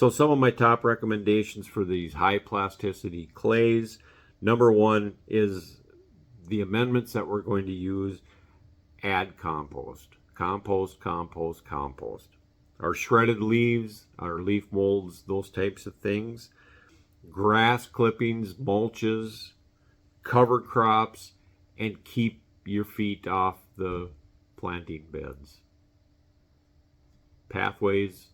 So some of my top recommendations for these high plasticity clays. Number one is the amendments that we're going to use. Add compost. Compost, compost, compost. Our shredded leaves, our leaf molds, those types of things. Grass clippings, mulches, cover crops, and keep your feet off the planting beds. Pathways,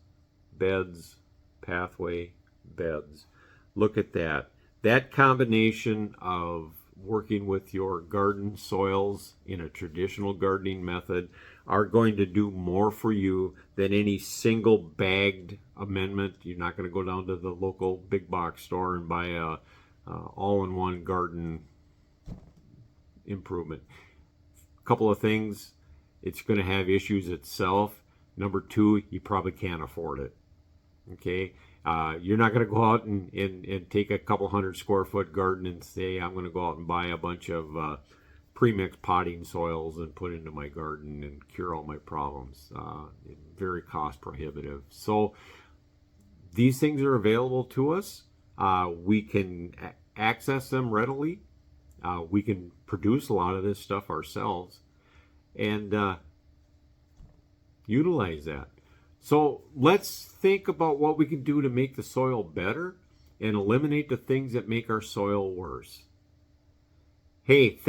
beds, pathway, beds. Look at that. That combination of working with your garden soils in a traditional gardening method are going to do more for you than any single bagged amendment. You're not going to go down to the local big box store and buy a all-in-one garden improvement. A couple of things, it's going to have issues itself. Number two, you probably can't afford it. Okay, you're not going to go out and take a couple 100 square foot garden and say, I'm going to go out and buy a bunch of pre-mixed potting soils and put into my garden and cure all my problems. Very cost prohibitive. So these things are available to us. We can access them readily. We can produce a lot of this stuff ourselves and utilize that. So let's think about what we can do to make the soil better and eliminate the things that make our soil worse. Hey,